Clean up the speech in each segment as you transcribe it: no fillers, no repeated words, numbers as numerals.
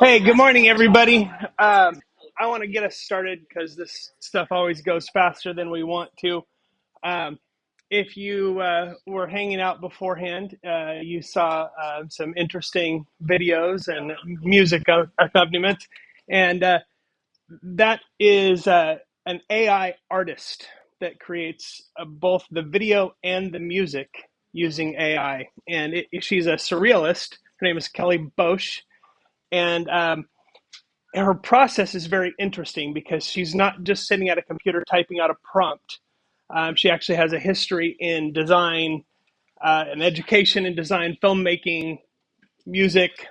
Hey, good morning, everybody. I want to get us started because this stuff always goes faster than we want to. Um, if you were hanging out beforehand, you saw some interesting videos and music accompaniment, and that is an AI artist that creates both the video and the music using AI. And she's a surrealist. Her name is Kelly Bosch, and her process is very interesting because she's not just sitting at a computer typing out a prompt. She actually has a history in design, an education in design, filmmaking, music,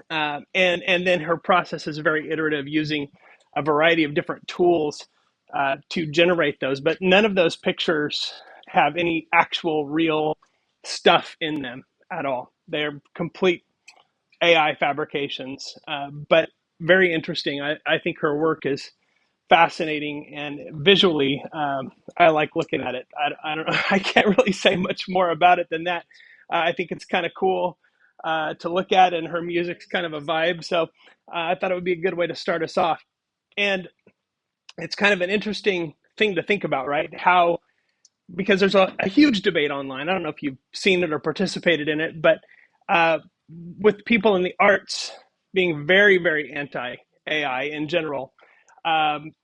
and then her process is very iterative, using a variety of different tools to generate those. But none of those pictures have any actual real stuff in them at all. They're complete AI fabrications, but very interesting. I think her work is fascinating and visually, I like looking at it. I don't know. I can't really say much more about it than that. I think it's kind of cool to look at, and her music's kind of a vibe. So I thought it would be a good way to start us off. And it's kind of an interesting thing to think about, right? How, because there's a huge debate online. I don't know if you've seen it or participated in it, but uh, with people in the arts being very, very anti AI in general,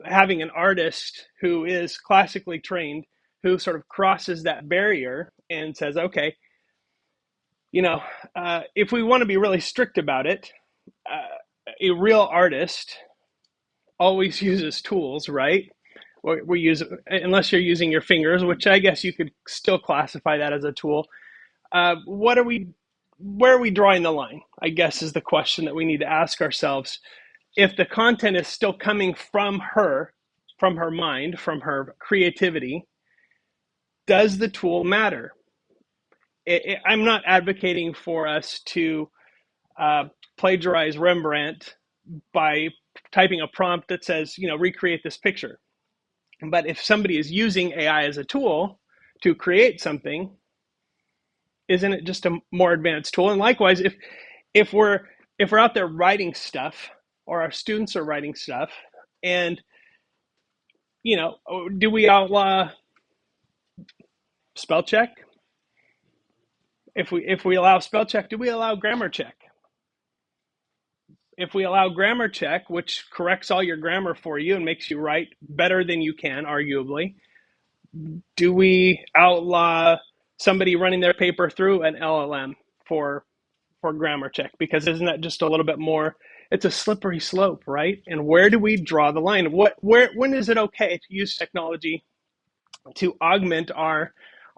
having an artist who is classically trained, who sort of crosses that barrier and says, okay, you know, if we want to be really strict about it, a real artist always uses tools, right? We use, unless you're using your fingers, which I guess you could still classify that as a tool. What are we? Where are we drawing the line? I guess is the question that we need to ask ourselves. If the content is still coming from her mind, from her creativity, does the tool matter? I'm not advocating for us to uh, plagiarize Rembrandt by typing a prompt that says, recreate this picture. But if somebody is using AI as a tool to create something, isn't it just a more advanced tool? And likewise, if we're if we're out there writing stuff, or our students are writing stuff, and do we outlaw spell check? If we allow spell check, do we allow grammar check? If we allow grammar check, which corrects all your grammar for you and makes you write better than you can, arguably, do we outlaw somebody running their paper through an LLM for grammar check? Because isn't that just a little bit more? It's a slippery slope, right? And where do we draw the line? When is it okay to use technology to augment our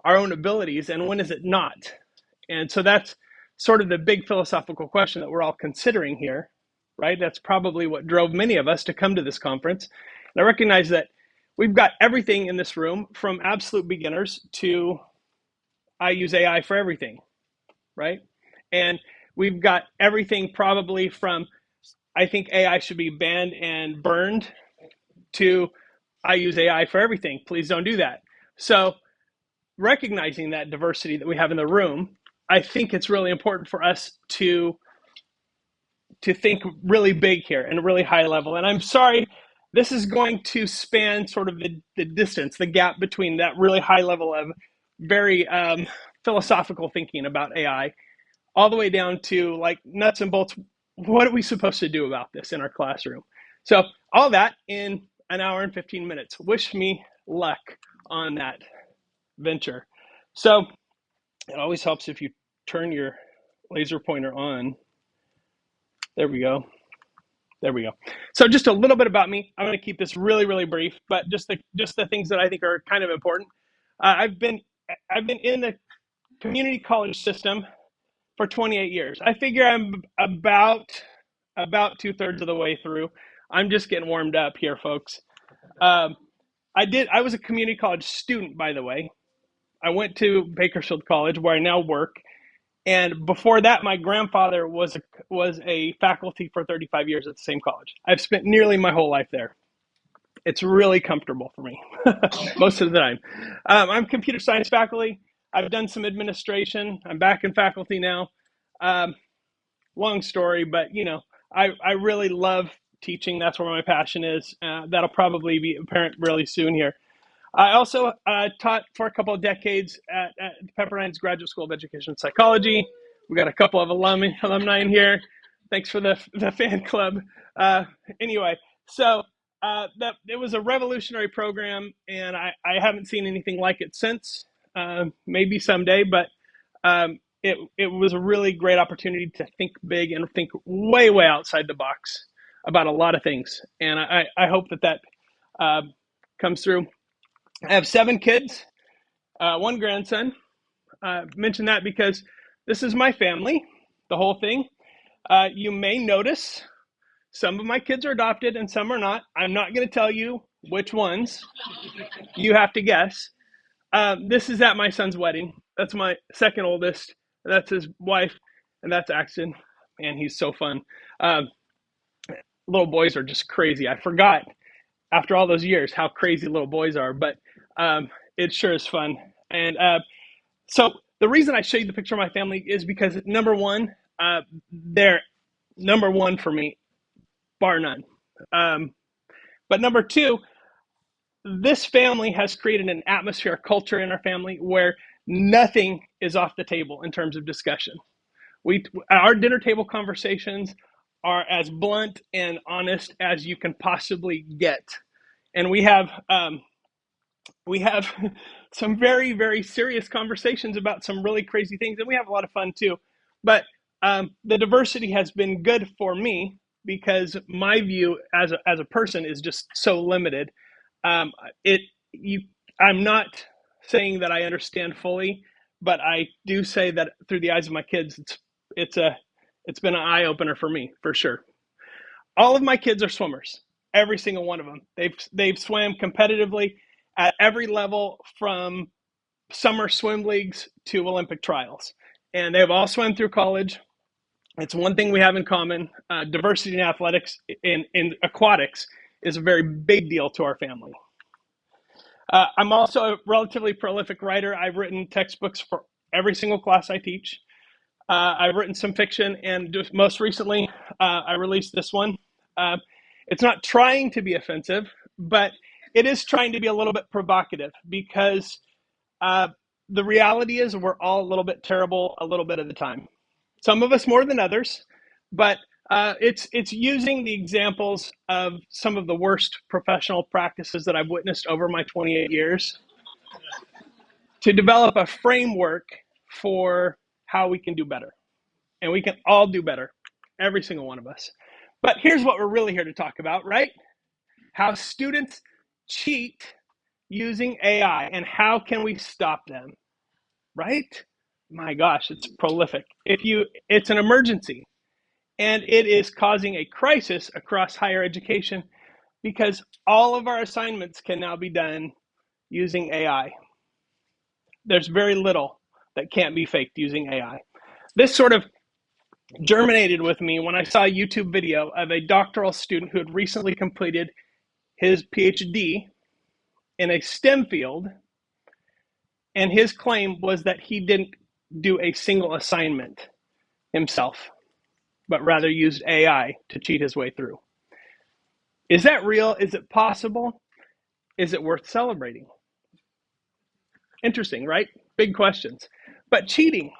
own abilities, and when is it not? And so that's sort of the big philosophical question that we're all considering here, right? That's probably what drove many of us to come to this conference. And I recognize that we've got everything in this room, from absolute beginners to I use AI for everything, right? And we've got everything probably from I think AI should be banned and burned to I use AI for everything. Please don't do that. So recognizing that diversity that we have in the room, I think it's really important for us to think really big here and really high level. And I'm sorry, this is going to span sort of the distance, the gap between that really high level of very philosophical thinking about AI, all the way down to like nuts and bolts. What are we supposed to do about this in our classroom? So all that in an hour and 15 minutes. Wish me luck on that venture. So it always helps if you turn your laser pointer on. There we go. There we go. So just a little bit about me. I'm going to keep this really, really brief, but just the things that I think are kind of important. I've been in the community college system for 28 years. I figure I'm about 2/3 of the way through. I'm just getting warmed up here, folks. Um, I was a community college student, by the way. I went to Bakersfield College, where I now work. And before that, my grandfather was a faculty for 35 years at the same college. I've spent nearly my whole life there. It's really comfortable for me most of the time. I'm computer science faculty. I've done some administration. I'm back in faculty now. Um, Long story, but I really love teaching. That's where my passion is. That'll probably be apparent really soon here. I also taught for a couple of decades at Pepperdine's Graduate School of Education and Psychology. We got a couple of alumni in here. Thanks for the fan club. Uh, anyway, so that it was a revolutionary program, and I haven't seen anything like it since. Maybe someday, but it was a really great opportunity to think big and think way outside the box about a lot of things, and I hope that comes through. I have 7 kids, 1 grandson. Mention that because this is my family, the whole thing. You may notice some of my kids are adopted and some are not. I'm not going to tell you which ones. You have to guess. This is at my son's wedding. That's my second oldest. That's his wife, and that's Axton. Man, he's so fun. Little boys are just crazy. I forgot after all those years how crazy little boys are, but it sure is fun. And so the reason I show you the picture of my family is because number one, they're number one for me, bar none. But number two, this family has created an atmosphere, a culture in our family where nothing is off the table in terms of discussion. Our dinner table conversations are as blunt and honest as you can possibly get, and we have some very serious conversations about some really crazy things, and we have a lot of fun too. But the diversity has been good for me because my view as a person is just so limited. Um, it you I'm not saying that I understand fully, but I do say that through the eyes of my kids, it's been an eye opener for me for sure. All of my kids are swimmers, every single one of them. They've swam competitively at every level from summer swim leagues to Olympic trials, and they've all swam through college. It's one thing we have in common. Diversity in athletics, in aquatics, is a very big deal to our family. I'm also a relatively prolific writer. I've written textbooks for every single class I teach. I've written some fiction, and just most recently, I released this one. Uh, it's not trying to be offensive, but it is trying to be a little bit provocative because uh, the reality is we're all a little bit terrible a little bit of the time. Some of us more than others, but it's using the examples of some of the worst professional practices that I've witnessed over my 28 years to develop a framework for how we can do better. And we can all do better, every single one of us. But here's what we're really here to talk about, right? How students cheat using AI and how can we stop them, right? My gosh, it's prolific. It's an emergency, and it is causing a crisis across higher education because all of our assignments can now be done using AI. There's very little that can't be faked using AI. This sort of germinated with me when I saw a YouTube video of a doctoral student who had recently completed his Ph.D. in a STEM field, and his claim was that he didn't do a single assignment himself, but rather used AI to cheat his way through. Is that real? Is it possible? Is it worth celebrating? Interesting, right? Big questions. But cheating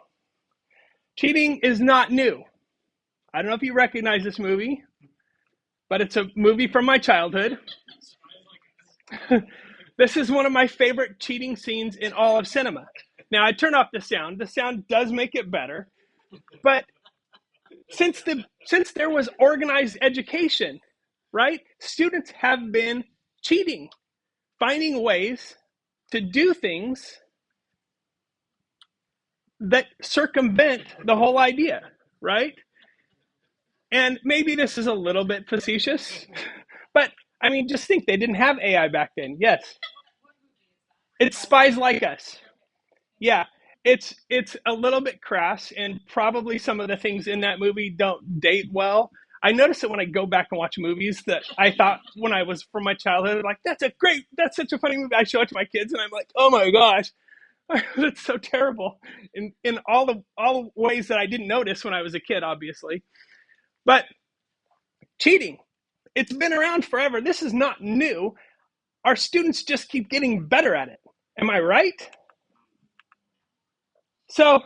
is not new. I don't know if you recognize this movie, but it's a movie from my childhood. This is one of my favorite cheating scenes in all of cinema. Now, I turn off the sound. The sound does make it better. But since there was organized education, right? Students have been cheating, finding ways to do things that circumvent the whole idea, right? And maybe this is a little bit facetious, but I mean, just think they didn't have AI back then. Yes, it's Spies Like Us. Yeah, it's a little bit crass, and probably some of the things in that movie don't date well. I notice that when I go back and watch movies that I thought when I was from my childhood, like that's such a funny movie. I show it to my kids, and I'm like, oh my gosh, that's so terrible in all the ways that I didn't notice when I was a kid, obviously. But cheating. It's been around forever. This is not new. Our students just keep getting better at it. Am I right? So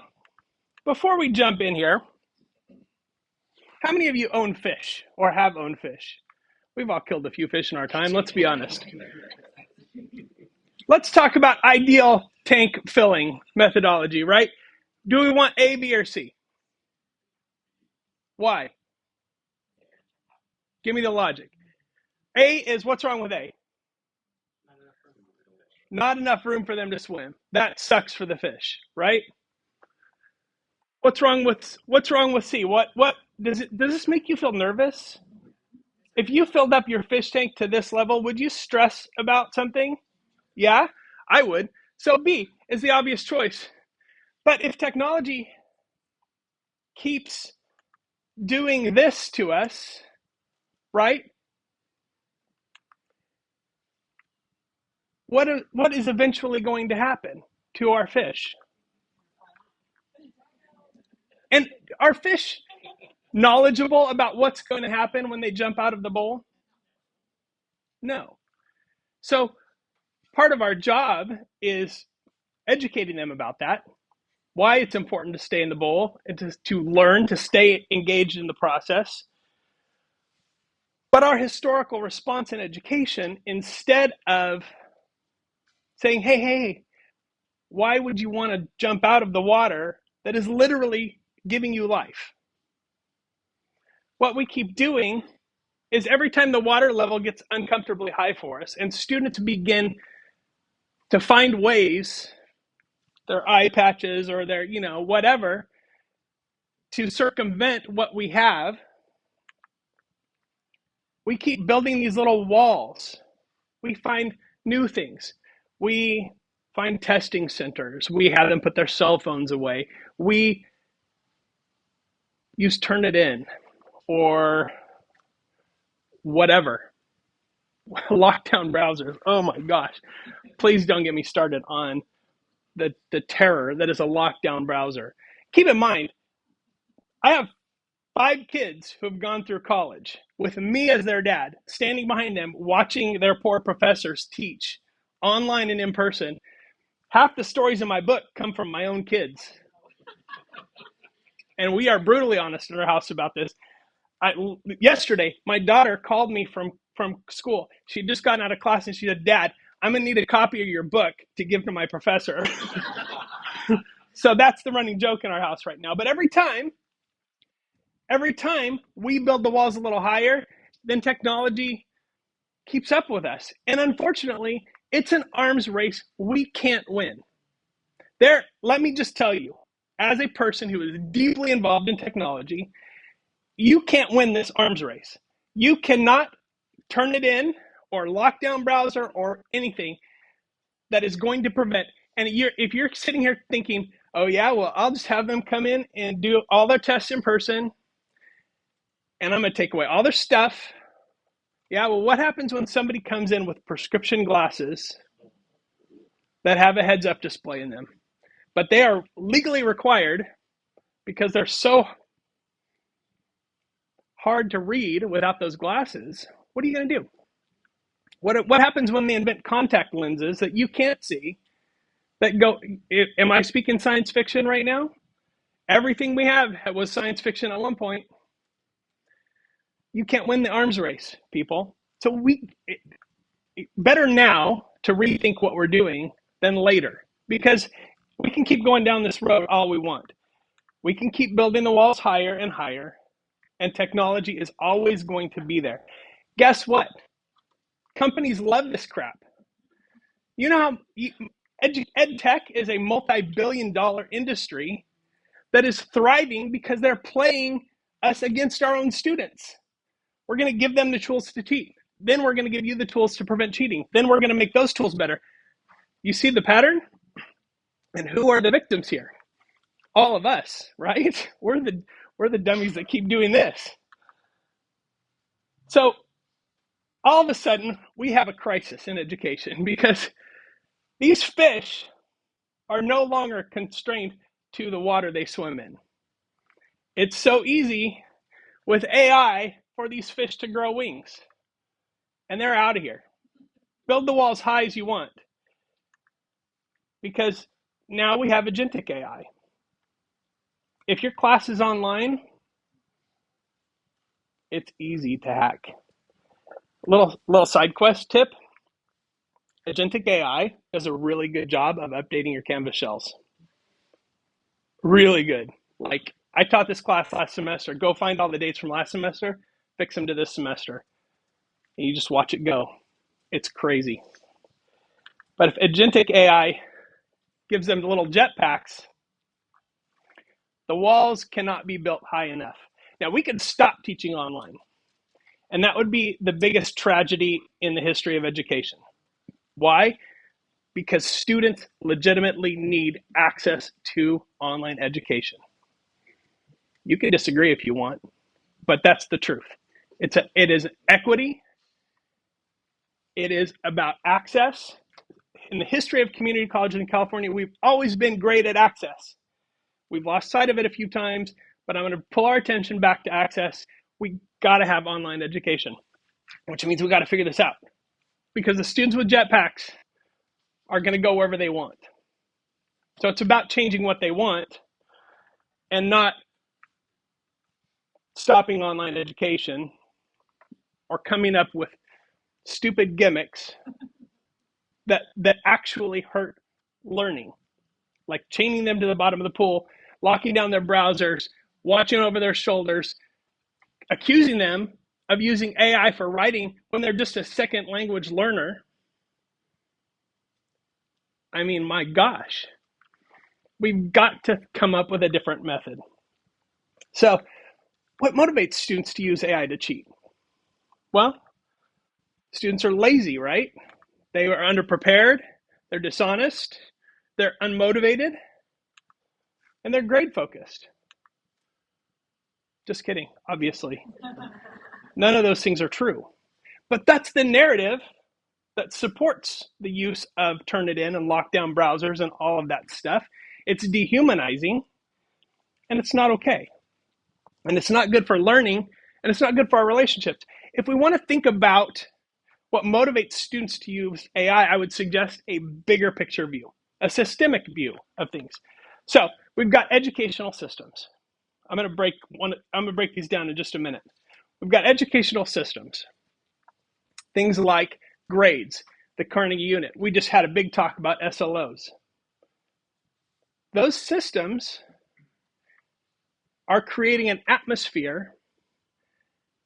before we jump in here, how many of you own fish or have owned fish? We've all killed a few fish in our time, let's be honest. Let's talk about ideal tank filling methodology, right? Do we want A, B, or C? Why? Give me the logic. A is, what's wrong with A? Not enough room for them to swim. That sucks for the fish, right? What's wrong with C? What does this make you feel nervous? If you filled up your fish tank to this level, would you stress about something? Yeah, I would. So B is the obvious choice. But if technology keeps doing this to us, right? What is eventually going to happen to our fish? And are fish knowledgeable about what's going to happen when they jump out of the bowl? No. So part of our job is educating them about that, why it's important to stay in the bowl and to learn to stay engaged in the process. But our historical response in education, instead of saying, hey, why would you want to jump out of the water that is literally giving you life? What we keep doing is every time the water level gets uncomfortably high for us and students begin to find ways, their eye patches or their, whatever, to circumvent what we have, we keep building these little walls. We find new things. We find testing centers. We have them put their cell phones away. We use Turnitin or whatever. Lockdown browsers. Oh my gosh. Please don't get me started on the terror that is a lockdown browser. Keep in mind, I have 5 kids who have gone through college with me as their dad, standing behind them, watching their poor professors teach online and in person. Half the stories in my book come from my own kids. And we are brutally honest in our house about this. Yesterday, my daughter called me from school. She'd just gotten out of class and she said, Dad, I'm going to need a copy of your book to give to my professor. So that's the running joke in our house right now. But every time we build the walls a little higher, then technology keeps up with us. And unfortunately, it's an arms race we can't win. Let me just tell you, as a person who is deeply involved in technology, you can't win this arms race. You cannot Turnitin or lockdown browser or anything that is going to prevent. And if you're sitting here thinking, oh yeah, well, I'll just have them come in and do all their tests in person, and I'm going to take away all their stuff. Yeah, well, what happens when somebody comes in with prescription glasses that have a heads-up display in them? But they are legally required because they're so hard to read without those glasses. What are you going to do? What happens when they invent contact lenses that you can't see that go, am I speaking science fiction right now? Everything we have was science fiction at one point. You can't win the arms race, people. So better now to rethink what we're doing than later, because we can keep going down this road all we want. We can keep building the walls higher and higher, and technology is always going to be there. Guess what? Companies love this crap. You know how ed tech is a multi-billion-dollar industry that is thriving because they're playing us against our own students. We're going to give them the tools to cheat. Then we're going to give you the tools to prevent cheating. Then we're going to make those tools better. You see the pattern? And who are the victims here? All of us, right? We're the dummies that keep doing this. So all of a sudden, we have a crisis in education because these fish are no longer constrained to the water they swim in. It's so easy with AI for these fish to grow wings. And they're out of here. Build the wall as high as you want. Because now we have agentic AI. If your class is online, it's easy to hack. Little side quest tip. Agentic AI does a really good job of updating your Canvas shells. Really good. Like, I taught this class last semester. Go find all the dates from last semester, fix them to this semester. And you just watch it go. It's crazy. But if agentic AI gives them little jetpacks, the walls cannot be built high enough. Now, we could stop teaching online, and that would be the biggest tragedy in the history of education. Why? Because students legitimately need access to online education. You can disagree if you want, but that's the truth. It is equity. It is about access. In the history of community colleges in California, we've always been great at access. We've lost sight of it a few times, but I'm going to pull our attention back to access. We got to have online education, which means we got to figure this out, because the students with jetpacks are going to go wherever they want. So it's about changing what they want and not stopping online education or coming up with stupid gimmicks that actually hurt learning, like chaining them to the bottom of the pool, locking down their browsers, watching over their shoulders, accusing them of using AI for writing when they're just a second language learner. I mean, my gosh, we've got to come up with a different method. So what motivates students to use AI to cheat? Well, students are lazy, right? They are underprepared, they're dishonest, they're unmotivated, and they're grade focused. Just kidding, obviously. None of those things are true. But that's the narrative that supports the use of Turnitin and lockdown browsers and all of that stuff. It's dehumanizing, and it's not okay. And it's not good for learning, and it's not good for our relationships. If we want to think about what motivates students to use AI, I would suggest a bigger picture view, a systemic view of things. So we've got educational systems. I'm going to break these down in just a minute. We've got educational systems. Things like grades, the Carnegie unit. We just had a big talk about SLOs. Those systems are creating an atmosphere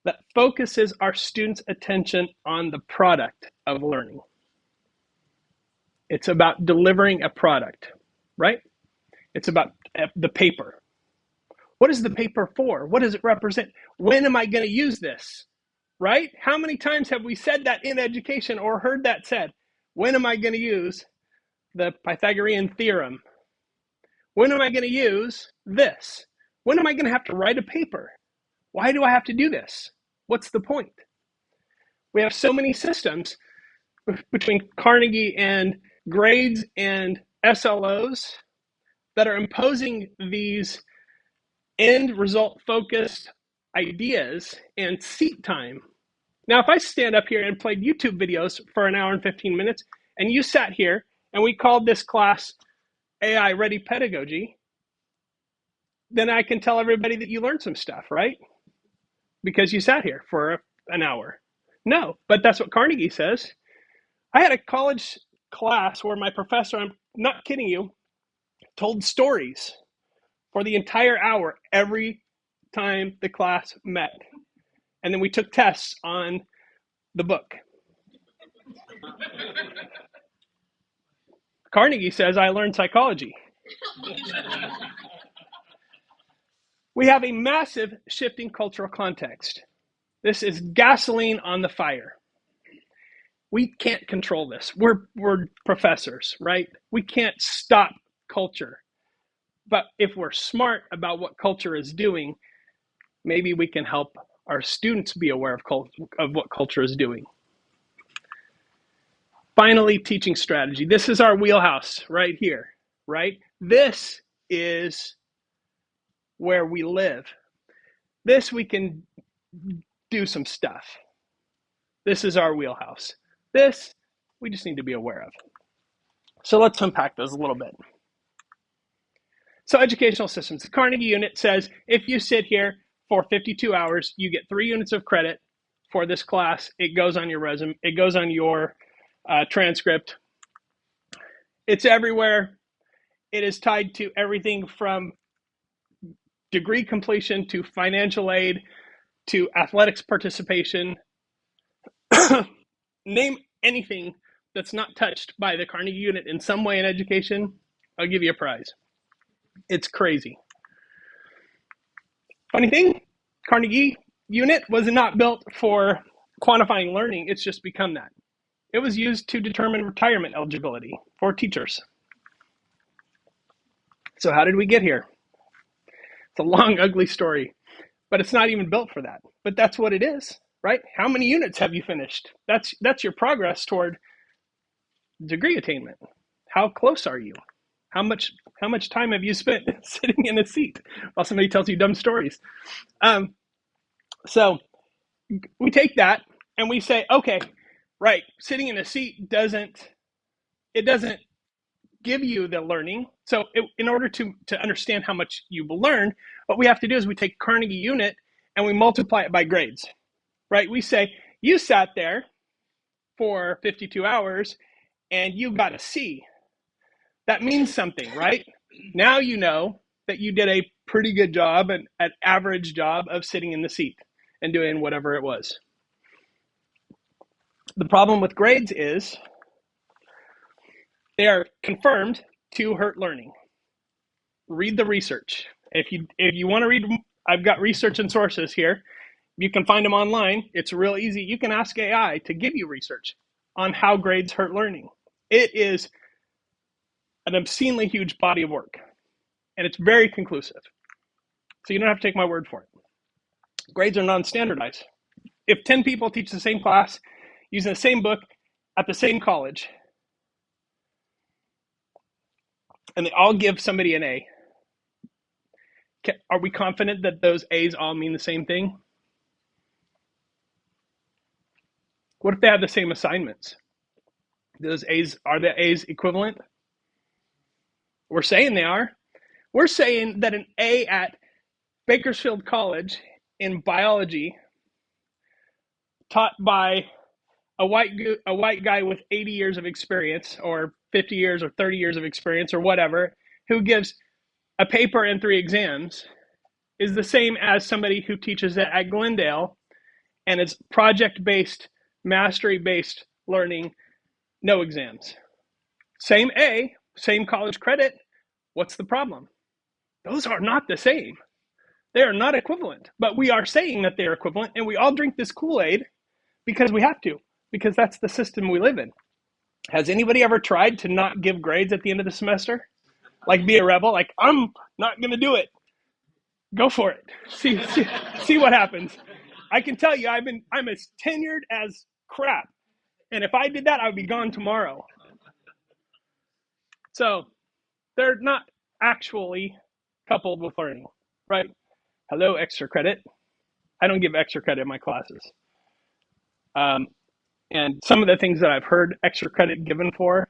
that focuses our students' attention on the product of learning. It's about delivering a product, right? It's about the paper. What is the paper for? What does it represent? When am I going to use this? Right? How many times have we said that in education or heard that said? When am I going to use the Pythagorean theorem? When am I going to use this? When am I going to have to write a paper? Why do I have to do this? What's the point? We have so many systems between Carnegie and grades and SLOs that are imposing these end result focused ideas and seat time. Now, if I stand up here and played YouTube videos for an hour and 15 minutes, and you sat here and we called this class AI Ready Pedagogy, then I can tell everybody that you learned some stuff, right? Because you sat here for an hour. No, but that's what Carnegie says. I had a college class where my professor, I'm not kidding you, told stories for the entire hour every time the class met. And then we took tests on the book. Carnegie says I learned psychology. We have a massive shifting cultural context. This is gasoline on the fire. We can't control this. We're professors, right? We can't stop culture. But if we're smart about what culture is doing, maybe we can help our students be aware of what culture is doing. Finally, teaching strategy. This is our wheelhouse right here, right? This is where we live. This we can do some stuff. This is our wheelhouse. This, we just need to be aware of. So let's unpack those a little bit. So educational systems, the Carnegie unit says, if you sit here for 52 hours, you get 3 units of credit for this class. It goes on your resume. It goes on your transcript. It's everywhere. It is tied to everything from degree completion to financial aid to athletics participation. Name anything that's not touched by the Carnegie unit in some way in education, I'll give you a prize. It's crazy. Funny thing, Carnegie unit was not built for quantifying learning. It's just become that. It was used to determine retirement eligibility for teachers. So how did we get here? It's a long, ugly story, but it's not even built for that. But that's what it is, right? How many units have you finished? That's your progress toward degree attainment. How close are you? How much time have you spent sitting in a seat while somebody tells you dumb stories? So we take that and we say, okay, right, sitting in a seat doesn't give you the learning. So in order to understand how much you will learn, what we have to do is we take Carnegie unit and we multiply it by grades, right? We say, you sat there for 52 hours and you got a C. That means something, right? Now you know that you did a pretty good job, an average job of sitting in the seat and doing whatever it was. The problem with grades is they are confirmed to hurt learning. Read the research. If you want to read, I've got research and sources here. You can find them online. It's real easy. You can ask AI to give you research on how grades hurt learning. It is an obscenely huge body of work, and it's very conclusive. So you don't have to take my word for it. Grades are non-standardized. If 10 people teach the same class using the same book at the same college, and they all give somebody an A, are we confident that those A's all mean the same thing? What if they have the same assignments? Those A's, are the A's equivalent? We're saying they are. We're saying that an A at Bakersfield College in biology, taught by a white guy with 80 years of experience, or 50 years or 30 years of experience, or whatever, who gives a paper and 3 exams, is the same as somebody who teaches it at Glendale, and it's project-based, mastery-based learning, no exams. Same A, same college credit. What's the problem? Those are not the same. They are not equivalent, but we are saying that they're equivalent, and we all drink this Kool-Aid because we have to, because that's the system we live in. Has anybody ever tried to not give grades at the end of the semester? Like be a rebel? Like, I'm not going to do it. Go for it. See what happens. I can tell you, I'm as tenured as crap. And if I did that, I would be gone tomorrow. So they're not actually coupled with learning, right? Hello, extra credit. I don't give extra credit in my classes. And some of the things that I've heard extra credit given for,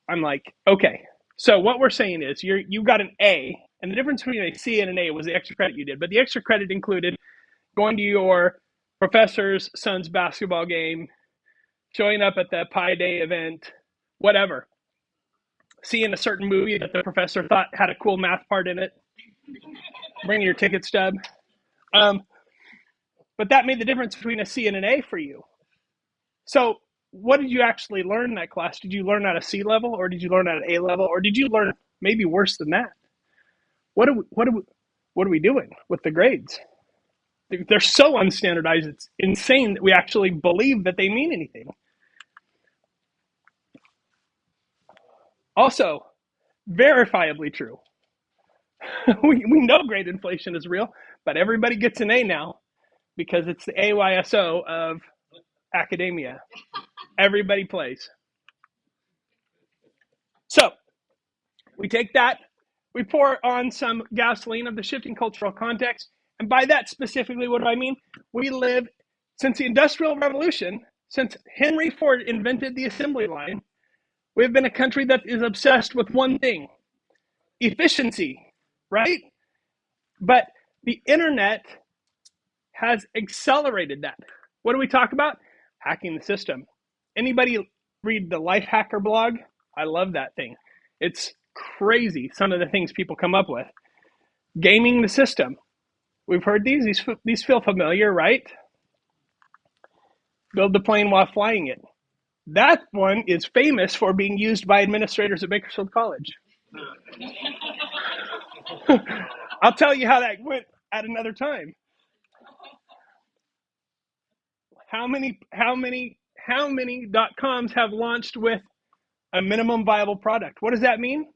I'm like, okay. So what we're saying is you got an A, and the difference between a C and an A was the extra credit you did. But the extra credit included going to your professor's son's basketball game, showing up at the Pi Day event, whatever. Seeing a certain movie that the professor thought had a cool math part in it, bringing your ticket stub. But that made the difference between a C and an A for you. So what did you actually learn in that class? Did you learn at a C level, or did you learn at an A level, or did you learn maybe worse than that? What are we doing with the grades? They're so unstandardized, it's insane that we actually believe that they mean anything. Also, verifiably true. we know grade inflation is real, but everybody gets an A now because it's the AYSO of academia. Everybody plays. So we take that, we pour on some gasoline of the shifting cultural context, And by that specifically, what do I mean? We live, since the Industrial Revolution, since Henry Ford invented the assembly line, we've been a country that is obsessed with one thing: efficiency, right? But the internet has accelerated that. What do we talk about? Hacking the system. Anybody read the Life Hacker blog? I love that thing. It's crazy, some of the things people come up with. Gaming the system. We've heard these. These feel familiar, right? Build the plane while flying it. That one is famous for being used by administrators at Bakersfield College. I'll tell you how that went at another time. How many .coms have launched with a minimum viable product? What does that mean?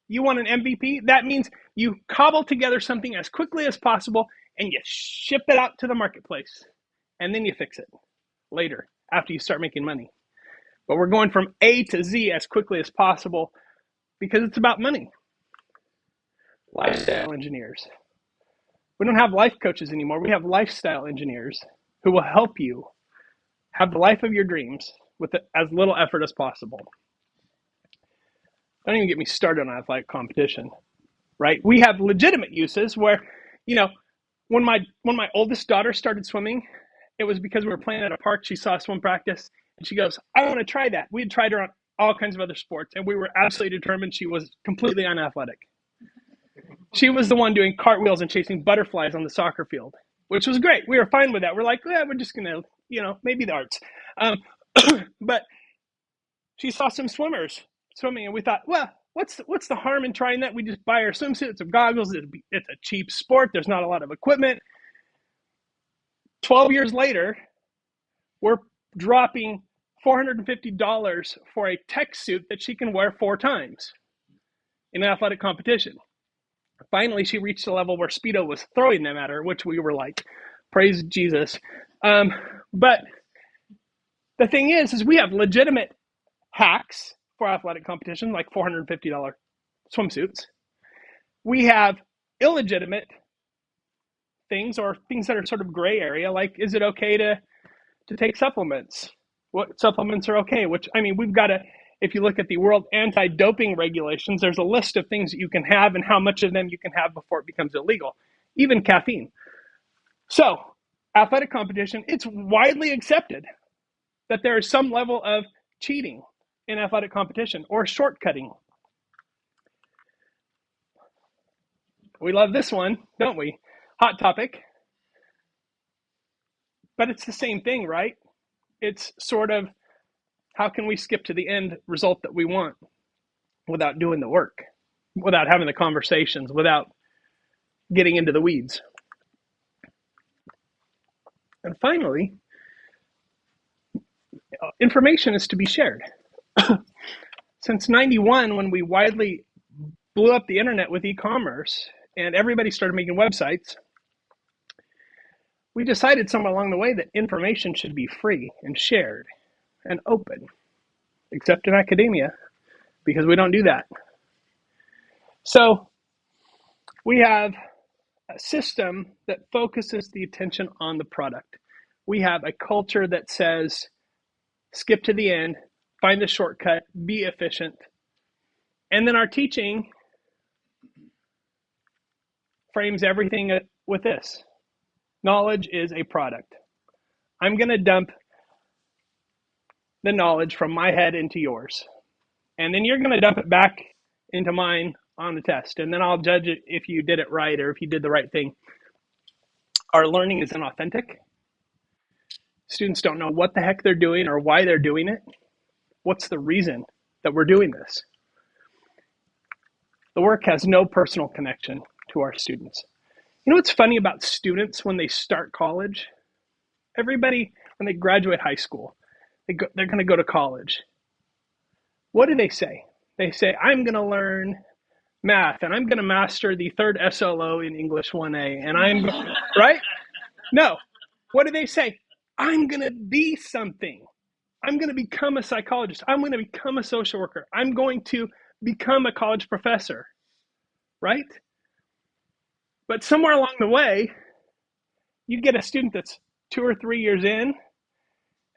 You want an MVP? That means you cobble together something as quickly as possible and you ship it out to the marketplace. And then you fix it later after you start making money. But we're going from A to Z as quickly as possible because it's about money. Lifestyle engineers. We don't have life coaches anymore. We have lifestyle engineers who will help you have the life of your dreams with as little effort as possible. Don't even get me started on athletic competition, right? We have legitimate uses where, when my oldest daughter started swimming, it was because we were playing at a park. She saw swim practice and she goes, I want to try that. We had tried her on all kinds of other sports and we were absolutely determined she was completely unathletic. She was the one doing cartwheels and chasing butterflies on the soccer field, which was great. We were fine with that. We're like, we're just going to, maybe the arts. But she saw some swimmers swimming and we thought, well, what's the harm in trying that? We just buy our swimsuits and goggles. It's a cheap sport. There's not a lot of equipment. 12 years later, we're dropping $450 for a tech suit that she can wear 4 times in an athletic competition. Finally, she reached a level where Speedo was throwing them at her, which we were like, praise Jesus. But the thing is we have legitimate hacks for athletic competition, like $450 swimsuits. We have illegitimate things or things that are sort of gray area, like, is it okay to take supplements? What supplements are okay? We've got to, if you look at the World Anti-Doping Regulations, there's a list of things that you can have and how much of them you can have before it becomes illegal, even caffeine. So, athletic competition, it's widely accepted that there is some level of cheating in athletic competition or shortcutting. We love this one, don't we? Hot topic. But it's the same thing, right? It's sort of, how can we skip to the end result that we want without doing the work, without having the conversations, without getting into the weeds? And finally, information is to be shared. Since 91, when we widely blew up the internet with e-commerce and everybody started making websites, we decided somewhere along the way that information should be free and shared and open, except in academia, because we don't do that. So we have a system that focuses the attention on the product. We have a culture that says, skip to the end, find the shortcut, be efficient. And then our teaching frames everything with this. Knowledge is a product. I'm going to dump the knowledge from my head into yours. And then you're going to dump it back into mine on the test. And then I'll judge it if you did it right or if you did the right thing. Our learning is inauthentic. Students don't know what the heck they're doing or why they're doing it. What's the reason that we're doing this? The work has no personal connection to our students. You know what's funny about students when they start college? Everybody, when they graduate high school, they're going to go to college. What do they say? They say, I'm going to learn math and I'm going to master the 3rd SLO in English 1A. And I'm, right? No. What do they say? I'm going to be something. I'm going to become a psychologist. I'm going to become a social worker. I'm going to become a college professor, right? But somewhere along the way, you get a student that's 2 or 3 years in,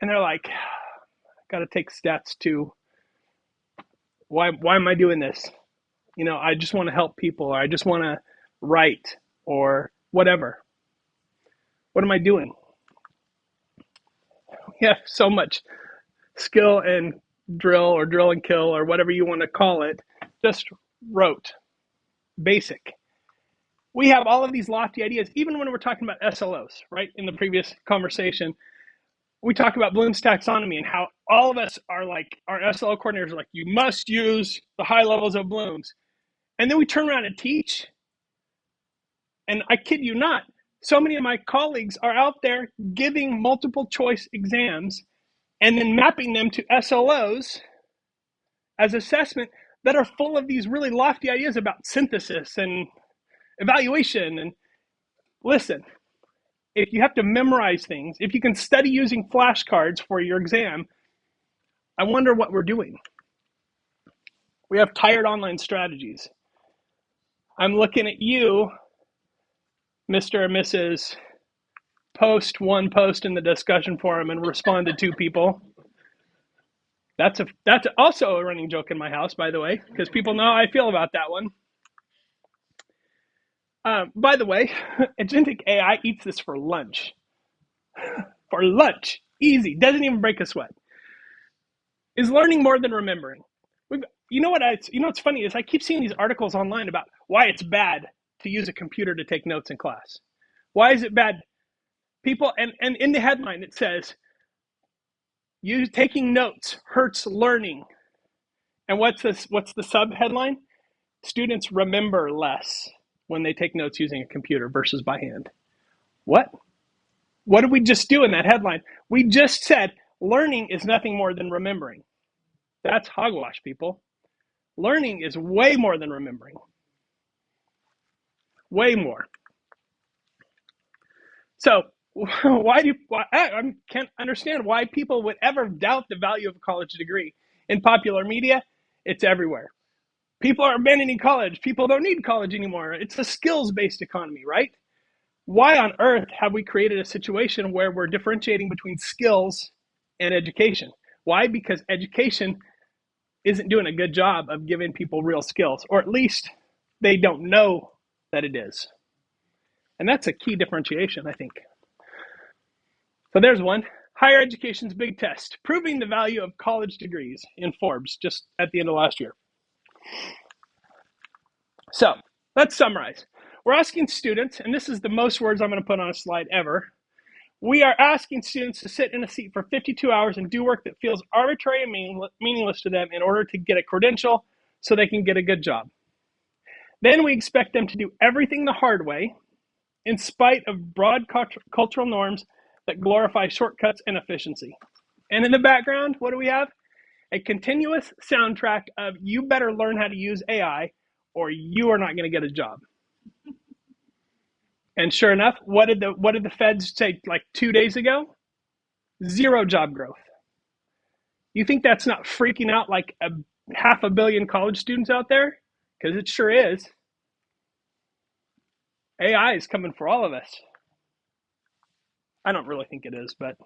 and they're like, got to take steps to why am I doing this? I just want to help people, or I just want to write, or whatever. What am I doing? We have so much skill and drill, or drill and kill, or whatever you want to call it, just rote, basic. We have all of these lofty ideas, even when we're talking about SLOs, right? In the previous conversation, we talk about Bloom's taxonomy and how all of us are like, our SLO coordinators are like, you must use the high levels of Bloom's. And then we turn around and teach. And I kid you not, so many of my colleagues are out there giving multiple choice exams and then mapping them to SLOs as assessment that are full of these really lofty ideas about synthesis and evaluation. And listen, if you have to memorize things, if you can study using flashcards for your exam, I wonder what we're doing. We have tired online strategies. I'm looking at you, Mr. or Mrs. Post one post in the discussion forum and respond to two people. That's also a running joke in my house, by the way, because people know how I feel about that one. By the way, agentic AI eats this for lunch. For lunch, easy, doesn't even break a sweat. Is learning more than remembering? What's funny is I keep seeing these articles online about why it's bad to use a computer to take notes in class. Why is it bad? People, and in the headline it says, you taking notes hurts learning. And what's the sub headline? Students remember less when they take notes using a computer versus by hand. What? What did we just do in that headline? We just said learning is nothing more than remembering. That's hogwash, people. Learning is way more than remembering. Way more. So I can't understand why people would ever doubt the value of a college degree. In popular media, it's everywhere. People are abandoning college. People don't need college anymore. It's a skills-based economy, right? Why on earth have we created a situation where we're differentiating between skills and education? Why? Because education isn't doing a good job of giving people real skills, or at least they don't know that it is. And that's a key differentiation, I think. So there's one. Higher education's big test, proving the value of college degrees in Forbes just at the end of last year. So let's summarize. We're asking students, and this is the most words I'm going to put on a slide ever. We are asking students to sit in a seat for 52 hours and do work that feels arbitrary and meaningless to them in order to get a credential so they can get a good job. Then we expect them to do everything the hard way in spite of broad cultural norms that glorify shortcuts and efficiency. And in the background, what do we have? A continuous soundtrack of you better learn how to use AI or you are not going to get a job. And sure enough, what did the feds say like 2 days ago? 0 job growth. You think that's not freaking out like 500 million college students out there? Because it sure is. AI is coming for all of us. I don't really think it is, but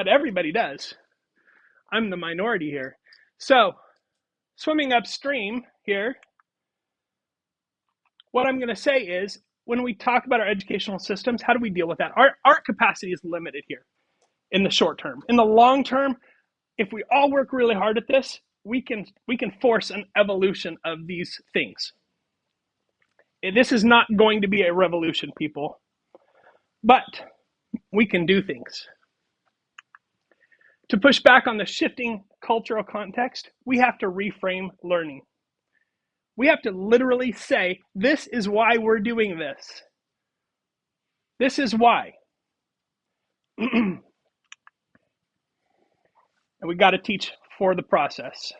everybody does. I'm the minority here. So, swimming upstream here, what I'm going to say is, when we talk about our educational systems, how do we deal with that? Our capacity is limited here in the short term. In the long term, if we all work really hard at this, we can force an evolution of these things. This is not going to be a revolution, people, but we can do things. To push back on the shifting cultural context, we have to reframe learning. We have to literally say, this is why we're doing this. This is why. And we've got to teach for the process.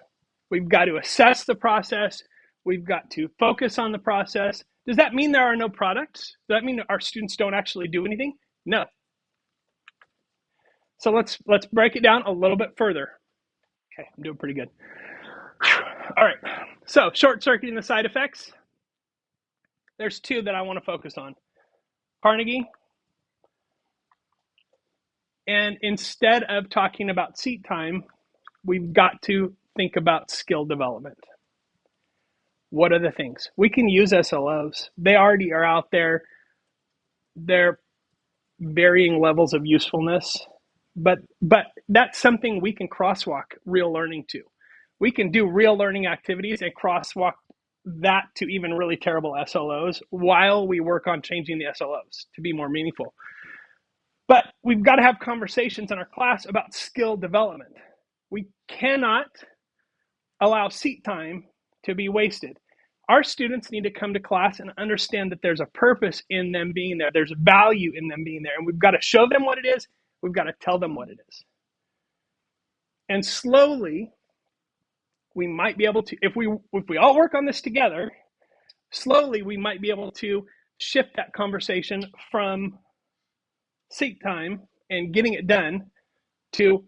We've got to assess the process. We've got to focus on the process. Does that mean there are no products? Does that mean our students don't actually do anything? No. So let's break it down a little bit further. Okay, I'm doing pretty good. All right. So short-circuiting the side effects. There's two that I want to focus on. Carnegie, and instead of talking about seat time, we've got to think about skill development. What are the things? We can use SLOs. They already are out there. They're varying levels of usefulness, but that's something we can crosswalk real learning to. We can do real learning activities and crosswalk that to even really terrible SLOs while we work on changing the SLOs to be more meaningful. But we've got to have conversations in our class about skill development. We cannot allow seat time to be wasted. Our students need to come to class and understand that there's a purpose in them being there. There's value in them being there. And we've got to show them what it is. We've got to tell them what it is. And slowly, we might be able to, if we all work on this together, slowly we might be able to shift that conversation from seat time and getting it done to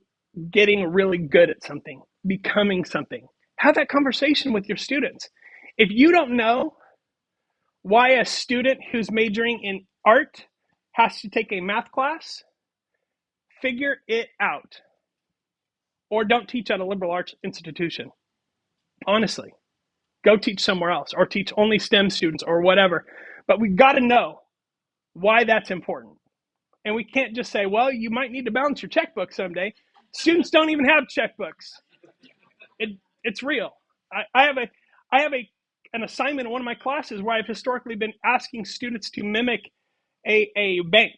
getting really good at something, becoming something. Have that conversation with your students. If you don't know why a student who's majoring in art has to take a math class, figure it out. Or don't teach at a liberal arts institution. Honestly, go teach somewhere else or teach only STEM students or whatever. But we've got to know why that's important. And we can't just say, well, you might need to balance your checkbook someday. Students don't even have checkbooks. It's real. I have an assignment in one of my classes where I've historically been asking students to mimic a bank,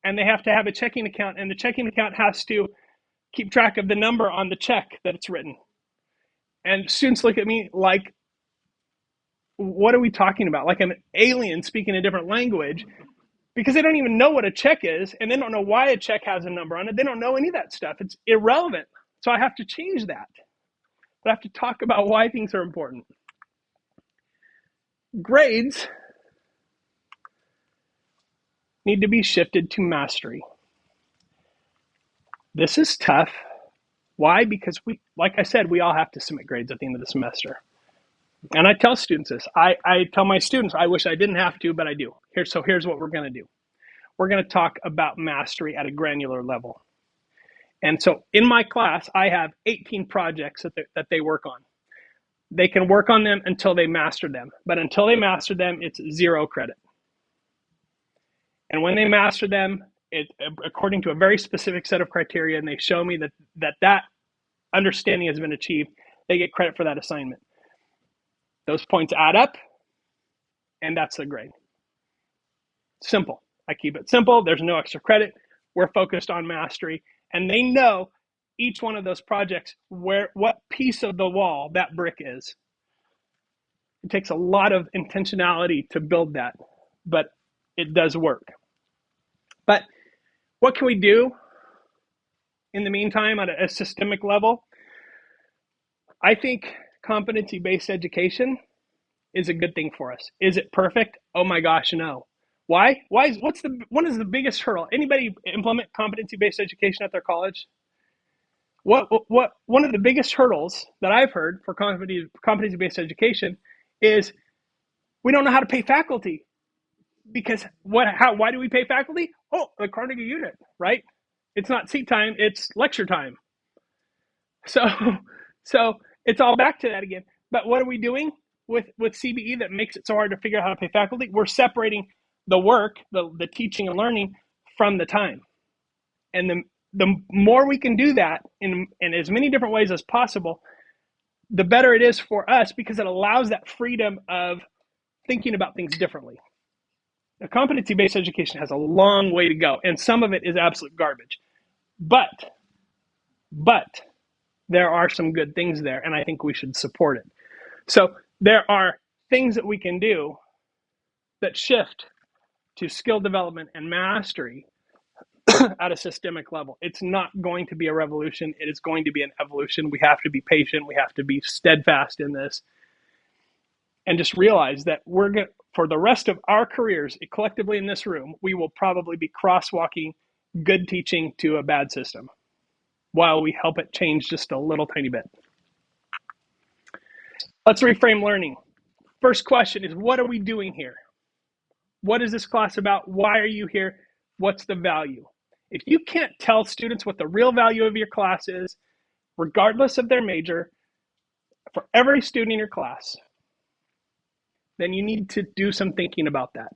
and they have to have a checking account, and the checking account has to keep track of the number on the check that it's written. And students look at me like, what are we talking about? Like an alien speaking a different language, because they don't even know what a check is, and they don't know why a check has a number on it. They don't know any of that stuff. It's irrelevant. So I have to change that. But I have to talk about why things are important. Grades need to be shifted to mastery. This is tough. Why? Because like I said, we all have to submit grades at the end of the semester. And I tell students this. I tell my students, I wish I didn't have to, but I do. Here's what we're going to do. We're going to talk about mastery at a granular level. And so in my class, I have 18 projects that they work on. They can work on them until they master them. But until they master them, it's 0 credit. And when they master them, according to a very specific set of criteria, and they show me that understanding has been achieved, they get credit for that assignment. Those points add up, and that's the grade. Simple. I keep it simple. There's no extra credit. We're focused on mastery. And they know each one of those projects, what piece of the wall that brick is. It takes a lot of intentionality to build that, but it does work. But what can we do in the meantime at a systemic level? I think competency-based education is a good thing for us. Is it perfect? Oh my gosh, no. Why? What is the biggest hurdle? Anybody implement competency-based education at their college? One of the biggest hurdles that I've heard for competency-based education is we don't know how to pay faculty. Because why do we pay faculty? Oh, the Carnegie unit, right? It's not seat time, it's lecture time. So it's all back to that again. But what are we doing with CBE that makes it so hard to figure out how to pay faculty? We're separating the work, the teaching and learning from the time. And the more we can do that in as many different ways as possible, the better it is for us, because it allows that freedom of thinking about things differently. Now, competency-based education has a long way to go, and some of it is absolute garbage. But there are some good things there, and I think we should support it. So there are things that we can do that shift to skill development and mastery at a systemic level. It's not going to be a revolution. It is going to be an evolution. We have to be patient. We have to be steadfast in this. And just realize that for the rest of our careers, collectively in this room, we will probably be crosswalking good teaching to a bad system while we help it change just a little tiny bit. Let's reframe learning. First question is, what are we doing here? What is this class about? Why are you here? What's the value? If you can't tell students what the real value of your class is, regardless of their major, for every student in your class, then you need to do some thinking about that.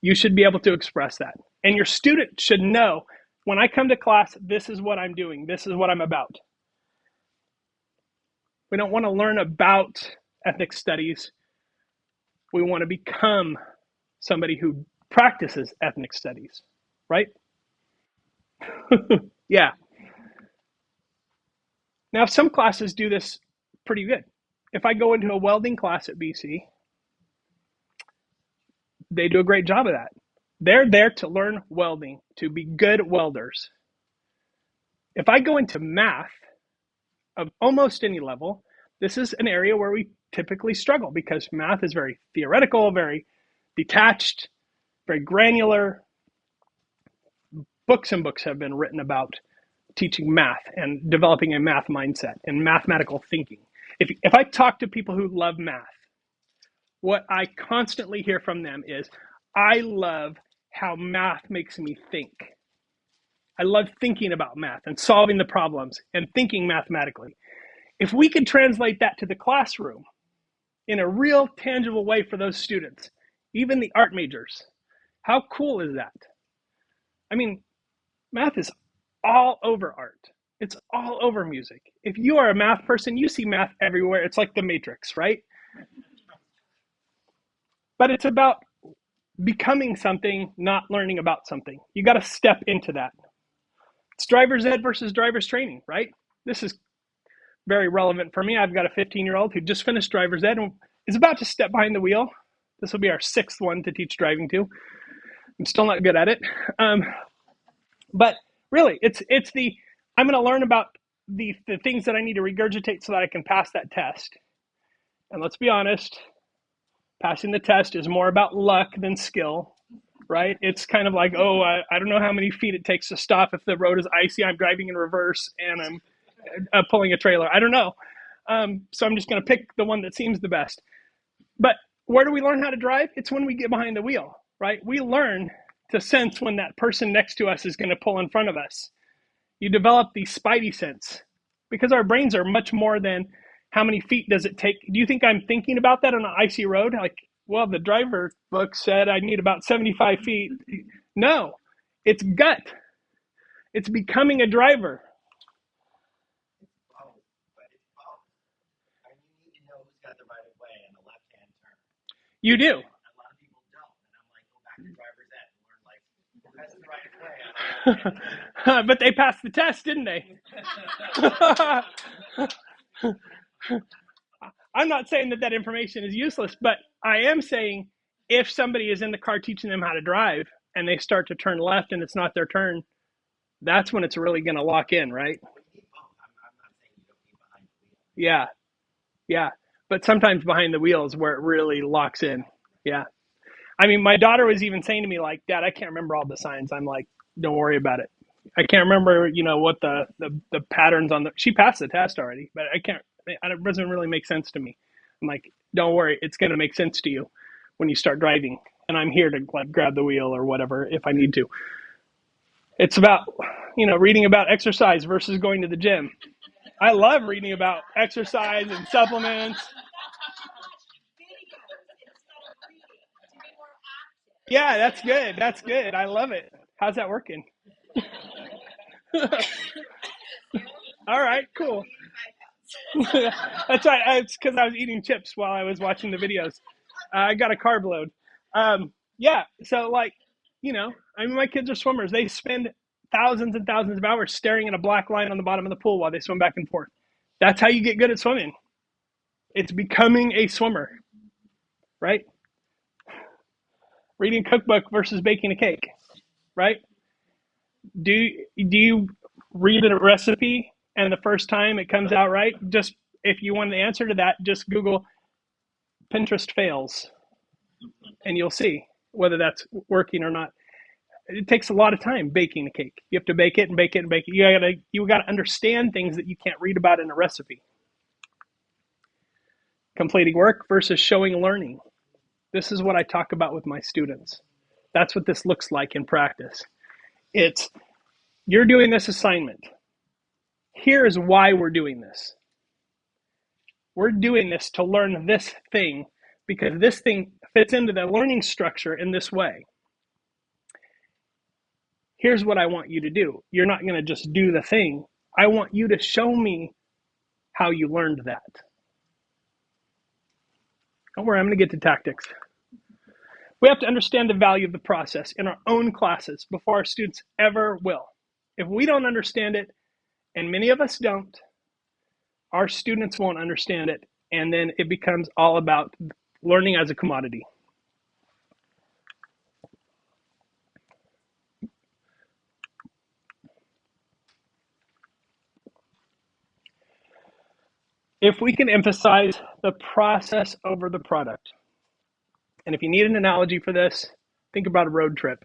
You should be able to express that. And your student should know, when I come to class, this is what I'm doing. This is what I'm about. We don't want to learn about ethnic studies. We want to become somebody who practices ethnic studies, right? Yeah. Now, some classes do this pretty good. If I go into a welding class at BC, they do a great job of that. They're there to learn welding, to be good welders. If I go into math of almost any level, this is an area where we typically struggle because math is very theoretical, very detached, very granular. Books and books have been written about teaching math and developing a math mindset and mathematical thinking. If I talk to people who love math, what I constantly hear from them is, I love how math makes me think. I love thinking about math and solving the problems and thinking mathematically. If we could translate that to the classroom in a real tangible way for those students, even the art majors, how cool is that? I mean, math is all over art. It's all over music. If you are a math person, you see math everywhere. It's like the Matrix, right? But it's about becoming something, not learning about something. You got to step into that. It's driver's ed versus driver's training, right? This is very relevant for me. I've got a 15-year-old who just finished driver's ed and is about to step behind the wheel. This will be our 6th one to teach driving to. I'm still not good at it. But really, it's I'm going to learn about the things that I need to regurgitate so that I can pass that test. And let's be honest, passing the test is more about luck than skill, right? It's kind of like, I don't know how many feet it takes to stop if the road is icy, I'm driving in reverse, and I'm pulling a trailer. I don't know. So I'm just going to pick the one that seems the best. But where do we learn how to drive? It's when we get behind the wheel, right? We learn to sense when that person next to us is going to pull in front of us. You develop the spidey sense because our brains are much more than how many feet does it take. Do you think I'm thinking about that on an icy road? Like, well, the driver book said I need about 75 feet. No, it's gut. It's becoming a driver. You do. But they passed the test, didn't they? I'm not saying that information is useless, but I am saying if somebody is in the car teaching them how to drive and they start to turn left and it's not their turn, that's when it's really going to lock in, right? Yeah. Yeah. But sometimes behind the wheel is where it really locks in. Yeah. I mean, my daughter was even saying to me, like, Dad, I can't remember all the signs. I'm like, don't worry about it. I can't remember, what the patterns on she passed the test already, but it doesn't really make sense to me. I'm like, don't worry. It's going to make sense to you when you start driving. And I'm here to like grab the wheel or whatever if I need to. It's about, reading about exercise versus going to the gym. I love reading about exercise and supplements. Yeah, that's good. That's good. I love it. How's that working? All right, cool. That's right. It's because I was eating chips while I was watching the videos. I got a carb load. Yeah, so my kids are swimmers. They spend thousands and thousands of hours staring at a black line on the bottom of the pool while they swim back and forth. That's how you get good at swimming. It's becoming a swimmer, right? Reading a cookbook versus baking a cake, right? Do you read a recipe and the first time it comes out right? Just if you want the answer to that, just Google Pinterest fails, and you'll see whether that's working or not. It takes a lot of time baking a cake. You have to bake it and bake it and bake it. You gotta understand things that you can't read about in a recipe. Completing work versus showing learning. This is what I talk about with my students. That's what this looks like in practice. It's, you're doing this assignment. Here is why we're doing this. We're doing this to learn this thing because this thing fits into the learning structure in this way. Here's what I want you to do. You're not going to just do the thing. I want you to show me how you learned that. Don't worry, I'm going to get to tactics. We have to understand the value of the process in our own classes before our students ever will. If we don't understand it, and many of us don't, our students won't understand it, and then it becomes all about learning as a commodity. If we can emphasize the process over the product, and if you need an analogy for this, think about a road trip,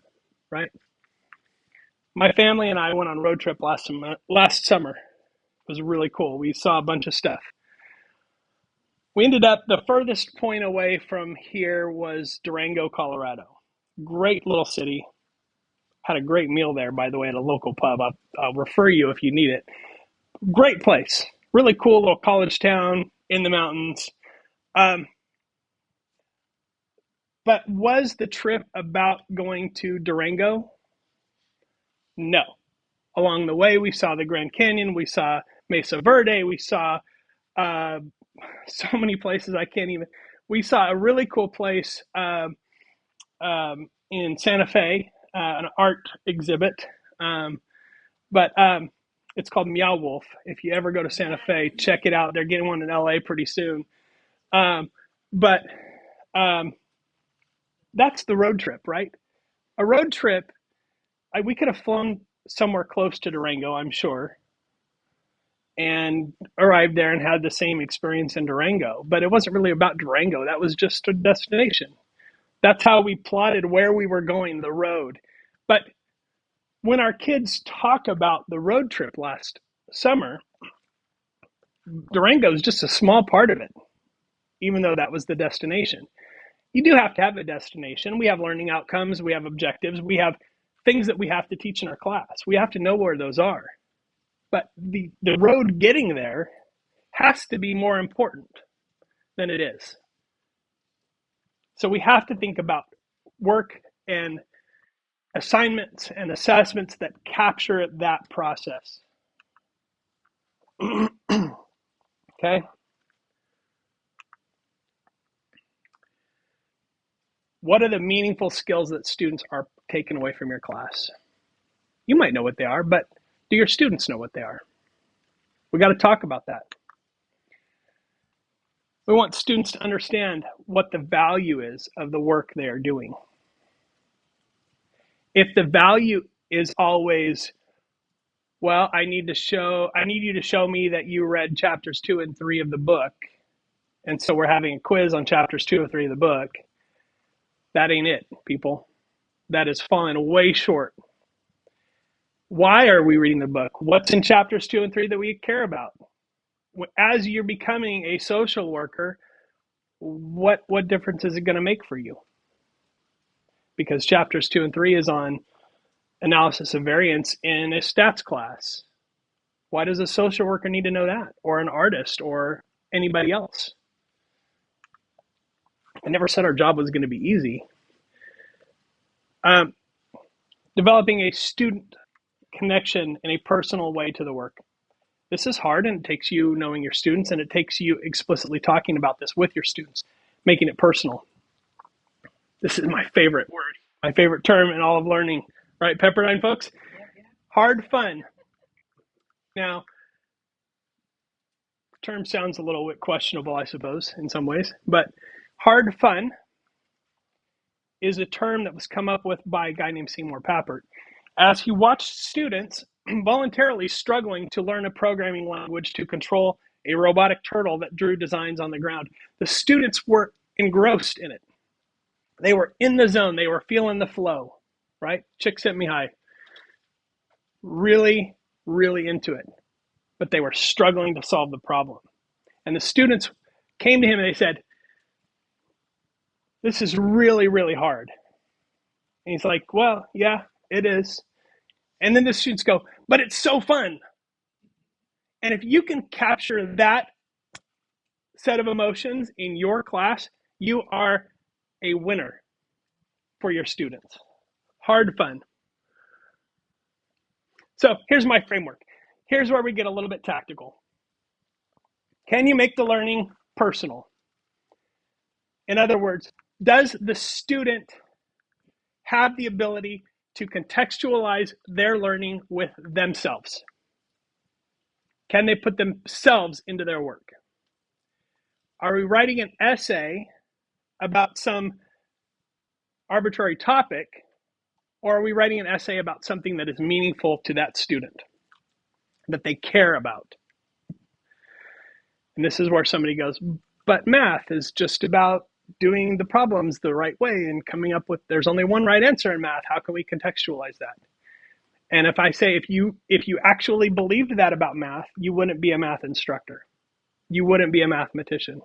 right? My family and I went on a road trip last summer. It was really cool. We saw a bunch of stuff. We ended up, the furthest point away from here was Durango, Colorado. Great little city. Had a great meal there, by the way, at a local pub. I'll refer you if you need it. Great place. Really cool little college town in the mountains. But was the trip about going to Durango? No. Along the way, we saw the Grand Canyon, we saw Mesa Verde, we saw so many places I can't even. We saw a really cool place in Santa Fe, an art exhibit, but it's called Meow Wolf. If you ever go to Santa Fe, check it out. They're getting one in LA pretty soon. But that's the road trip, right? A road trip, we could have flown somewhere close to Durango, I'm sure, and arrived there and had the same experience in Durango. But it wasn't really about Durango. That was just a destination. That's how we plotted where we were going, the road. But when our kids talk about the road trip last summer, Durango is just a small part of it, even though that was the destination. You do have to have a destination. We have learning outcomes, we have objectives, we have things that we have to teach in our class. We have to know where those are. But the road getting there has to be more important than it is. So we have to think about work and assignments and assessments that capture that process. Okay? What are the meaningful skills that students are taking away from your class? You might know what they are, but do your students know what they are? We got to talk about that. We want students to understand what the value is of the work they are doing. If the value is always, well, I need you to show me that you read chapters 2 and 3 of the book, and so we're having a quiz on chapters 2 or 3 of the book, that ain't it, people. That is falling way short. Why are we reading the book? What's in chapters 2 and 3 that we care about? As you're becoming a social worker, what difference is it going to make for you? Because chapters 2 and 3 is on analysis of variance in a stats class. Why does a social worker need to know that? Or an artist or anybody else? I never said our job was going to be easy. Developing a student connection in a personal way to the work. This is hard, and it takes you knowing your students, and it takes you explicitly talking about this with your students, making it personal. This is my favorite word, my favorite term in all of learning. Right, Pepperdine folks? Yeah. Hard fun. Now, the term sounds a little bit questionable, I suppose, in some ways, but hard fun is a term that was come up with by a guy named Seymour Papert as he watched students voluntarily struggling to learn a programming language to control a robotic turtle that drew designs on the ground. The students were engrossed in it. They were in the zone. They were feeling the flow, right? Chick sent me high. Really, really into it. But they were struggling to solve the problem. And the students came to him and they said, This is really, really hard. And he's like, well, yeah, it is. And then the students go, but it's so fun. And if you can capture that set of emotions in your class, you are a winner for your students. Hard fun. So here's my framework. Here's where we get a little bit tactical. Can you make the learning personal? In other words, does the student have the ability to contextualize their learning with themselves? Can they put themselves into their work? Are we writing an essay about some arbitrary topic, or are we writing an essay about something that is meaningful to that student, that they care about? And this is where somebody goes, but math is just about doing the problems the right way and coming up with, there's only one right answer in math. How can we contextualize that? And if I say, if you actually believed that about math, you wouldn't be a math instructor. You wouldn't be a mathematician.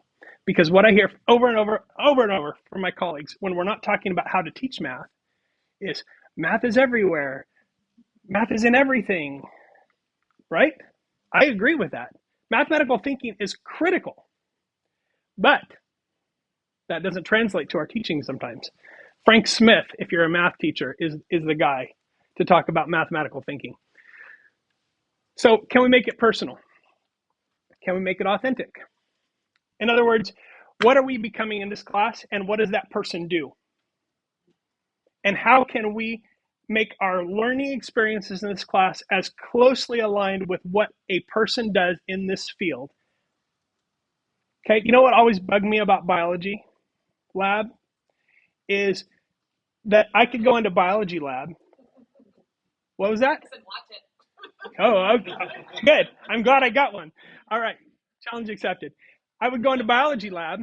Because what I hear over and over from my colleagues when we're not talking about how to teach math is math is everywhere. Math is in everything, right? I agree with that. Mathematical thinking is critical, but that doesn't translate to our teaching sometimes. Frank Smith, if you're a math teacher, is the guy to talk about mathematical thinking. So can we make it personal? Can we make it authentic? In other words, what are we becoming in this class, and what does that person do? And how can we make our learning experiences in this class as closely aligned with what a person does in this field? Okay, you know what always bugged me about biology lab is that I could go into biology lab. What was that? I said watch it. Oh, okay. Good. I'm glad I got one. All right, challenge accepted. I would go into biology lab,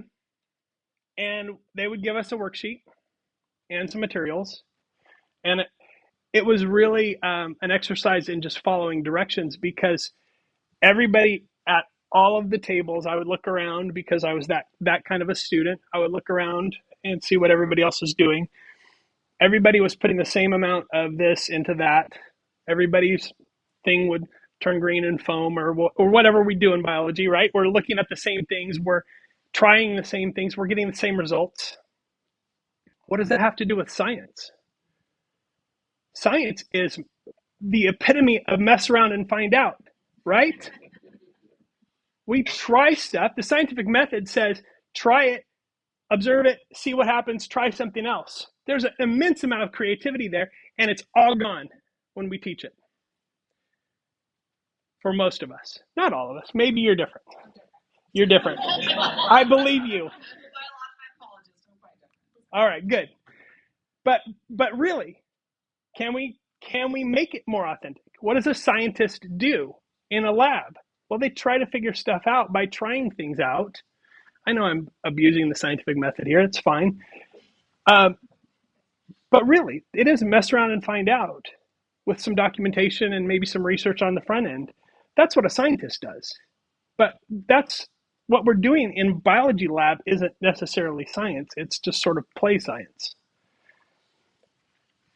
and they would give us a worksheet and some materials, and it was really an exercise in just following directions, because everybody at all of the tables, I would look around because I was that kind of a student. I would look around and see what everybody else was doing. Everybody was putting the same amount of this into that. Everybody's thing would turn green and foam, or whatever we do in biology, right? We're looking at the same things. We're trying the same things. We're getting the same results. What does that have to do with science? Science is the epitome of mess around and find out, right? We try stuff. The scientific method says try it, observe it, see what happens, try something else. There's an immense amount of creativity there, and it's all gone when we teach it. For most of us. Not all of us. Maybe you're different. You're different. I believe you. All right, good. But really, can we make it more authentic? What does a scientist do in a lab? Well, they try to figure stuff out by trying things out. I know I'm abusing the scientific method here. It's fine. But really, it is mess around and find out with some documentation and maybe some research on the front end. That's what a scientist does. But that's what we're doing in biology lab isn't necessarily science. It's just sort of play science.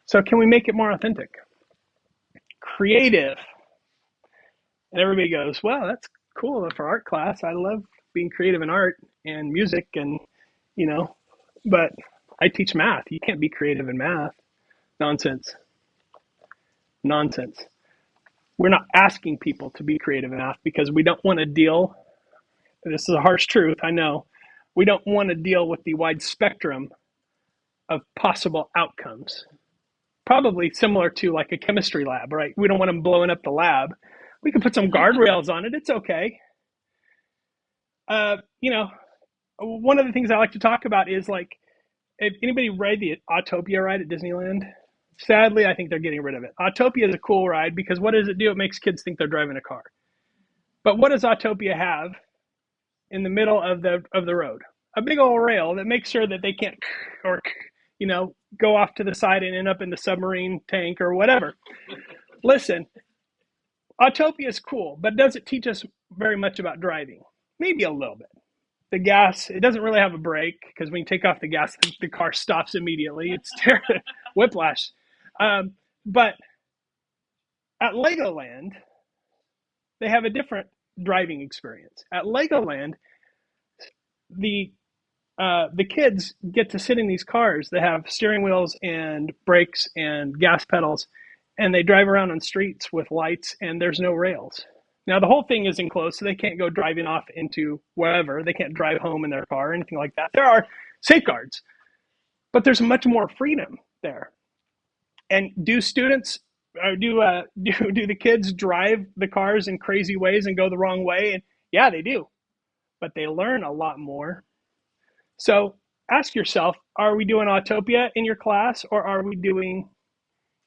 So can we make it more authentic? Creative. And everybody goes, well, that's cool for art class. I love being creative in art and music and, but I teach math. You can't be creative in math. Nonsense. We're not asking people to be creative in math because we don't want to deal, this is a harsh truth, I know, we don't want to deal with the wide spectrum of possible outcomes. Probably similar to like a chemistry lab, right? We don't want them blowing up the lab. We can put some guardrails on it. It's okay. One of the things I like to talk about is like, if anybody ride the Autopia ride at Disneyland? Sadly, I think they're getting rid of it. Autopia is a cool ride because what does it do? It makes kids think they're driving a car. But what does Autopia have in the middle of the road? A big old rail that makes sure that they can't or go off to the side and end up in the submarine tank or whatever. Listen, Autopia is cool, but does it teach us very much about driving? Maybe a little bit. The gas, it doesn't really have a brake because when you take off the gas, the car stops immediately. It's whiplash. But at Legoland, they have a different driving experience. At Legoland, the the kids get to sit in these cars that have steering wheels and brakes and gas pedals, and they drive around on streets with lights, and there's no rails. Now, the whole thing is enclosed, so they can't go driving off into wherever. They can't drive home in their car or anything like that. There are safeguards, but there's much more freedom there. And do students or do the kids drive the cars in crazy ways and go the wrong way? And yeah, they do, but they learn a lot more. So ask yourself, are we doing Autopia in your class, or are we doing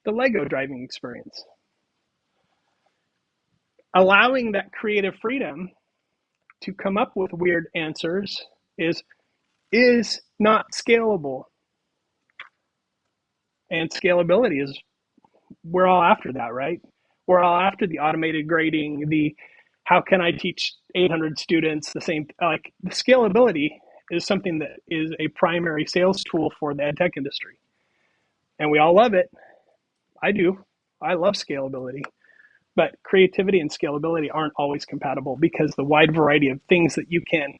the Lego driving experience? Allowing that creative freedom to come up with weird answers is not scalable. And scalability is, we're all after that, right? We're all after the automated grading, the how can I teach 800 students the same, like the scalability is something that is a primary sales tool for the ed tech industry. And we all love it. I do. I love scalability. But creativity and scalability aren't always compatible because the wide variety of things that you can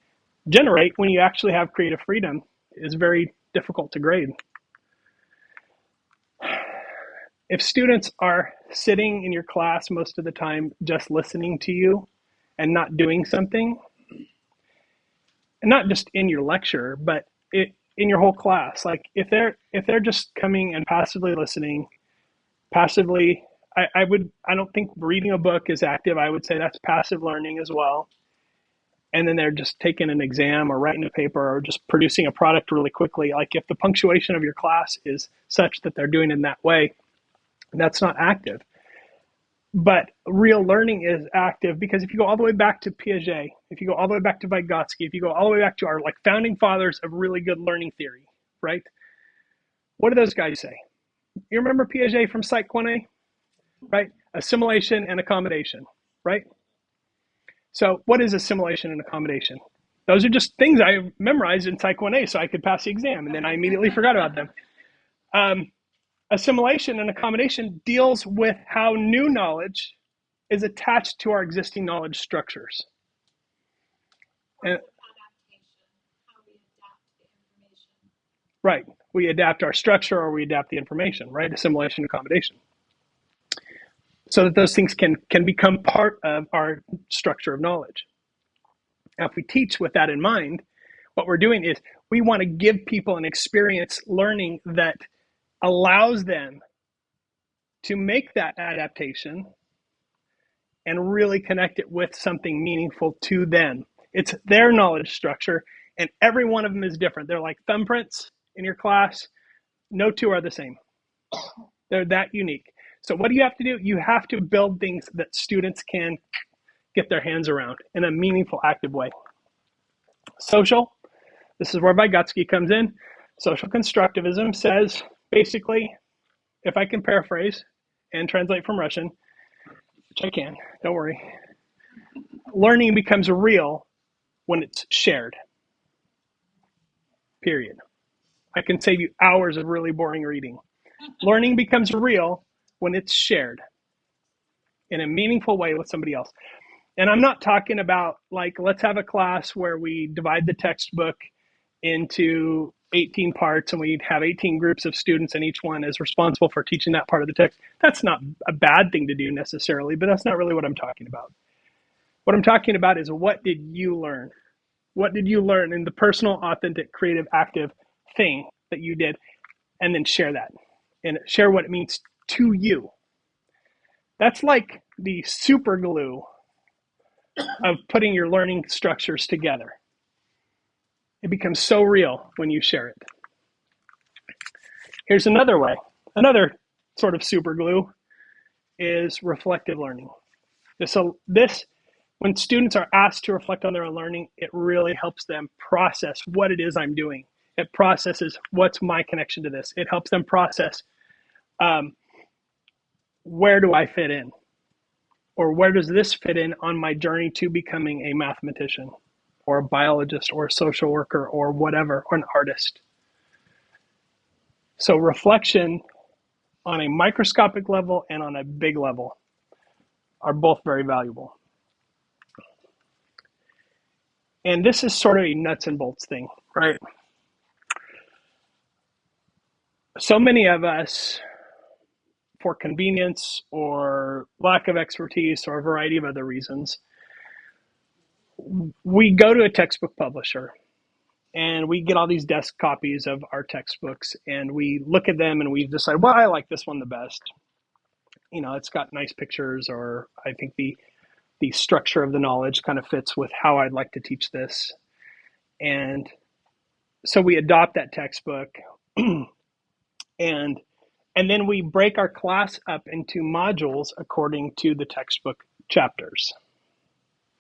generate when you actually have creative freedom is very difficult to grade. If students are sitting in your class most of the time just listening to you and not doing something, and not just in your lecture, but in your whole class, like if they're just coming and passively listening, passively, I don't think reading a book is active. I would say that's passive learning as well. And then they're just taking an exam or writing a paper or just producing a product really quickly. Like if the punctuation of your class is such that they're doing it in that way, that's not active. But real learning is active because if you go all the way back to Piaget, if you go all the way back to Vygotsky, if you go all the way back to our like founding fathers of really good learning theory, right? What do those guys say? You remember Piaget from Psych 1A, right? Assimilation and accommodation, right? So what is assimilation and accommodation? Those are just things I memorized in Psych 1A so I could pass the exam, and then I immediately forgot about them. Assimilation and accommodation deals with how new knowledge is attached to our existing knowledge structures. And, right. We adapt our structure or we adapt the information, right? Assimilation and accommodation. So that those things can become part of our structure of knowledge. Now, if we teach with that in mind, what we're doing is we want to give people an experience learning that allows them to make that adaptation and really connect it with something meaningful to them. It's their knowledge structure, and every one of them is different. They're like thumbprints in your class. No two are the same. They're that unique. So what do you have to do? You have to build things that students can get their hands around in a meaningful, active way. Social, this is where Vygotsky comes in. Social constructivism says, basically, if I can paraphrase and translate from Russian, which I can, don't worry, learning becomes real when it's shared, period. I can save you hours of really boring reading. Learning becomes real when it's shared in a meaningful way with somebody else. And I'm not talking about like, let's have a class where we divide the textbook into 18 parts and we have 18 groups of students and each one is responsible for teaching that part of the text. That's not a bad thing to do necessarily, but that's not really what I'm talking about. What I'm talking about is, what did you learn? What did you learn in the personal, authentic, creative, active thing that you did? And then share that and share what it means to you. That's like the super glue of putting your learning structures together. It becomes so real when you share it. Here's another way. Another sort of super glue is reflective learning. So this, when students are asked to reflect on their own learning, it really helps them process what it is I'm doing. It processes what's my connection to this. It helps them process where do I fit in? Or where does this fit in on my journey to becoming a mathematician or a biologist or a social worker or whatever, or an artist. So reflection on a microscopic level and on a big level are both very valuable. And this is sort of a nuts and bolts thing, right? So many of us, for convenience or lack of expertise or a variety of other reasons, we go to a textbook publisher and we get all these desk copies of our textbooks and we look at them and we decide, well, I like this one the best. You know, it's got nice pictures, or I think the structure of the knowledge kind of fits with how I'd like to teach this. And so we adopt that textbook and then we break our class up into modules according to the textbook chapters,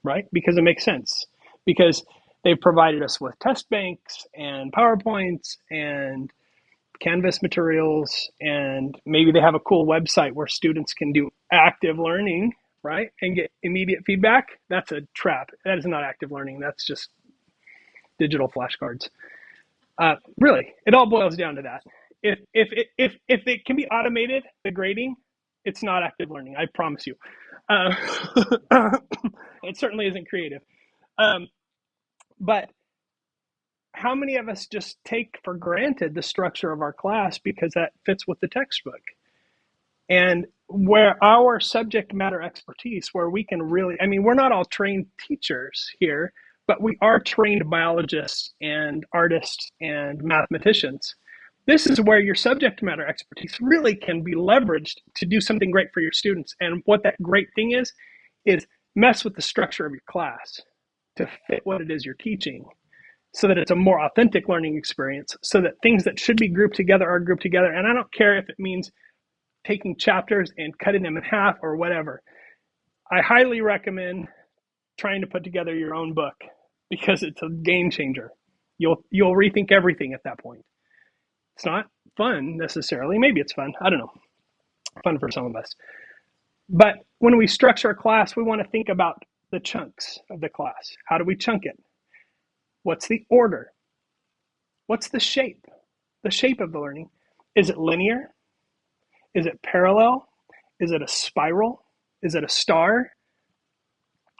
right? Because it makes sense. Because they've provided us with test banks and PowerPoints and Canvas materials, and maybe they have a cool website where students can do active learning, right? And get immediate feedback. That's a trap. That is not active learning. That's just digital flashcards. Really, it all boils down to that. If it can be automated, the grading, it's not active learning. I promise you. It certainly isn't creative. But how many of us just take for granted the structure of our class because that fits with the textbook? And where our subject matter expertise, where we can really, I mean, we're not all trained teachers here, but we are trained biologists and artists and mathematicians. This is where your subject matter expertise really can be leveraged to do something great for your students. And what that great thing is mess with the structure of your class to fit what it is you're teaching, so that it's a more authentic learning experience, so that things that should be grouped together are grouped together. And I don't care if it means taking chapters and cutting them in half or whatever. I highly recommend trying to put together your own book, because it's a game changer. You'll rethink everything at that point. It's not fun necessarily. Maybe it's fun. I don't know. Fun for some of us. But when we structure a class, we want to think about the chunks of the class. How do we chunk it? What's the order? What's the shape? The shape of the learning. Is it linear? Is it parallel? Is it a spiral? Is it a star?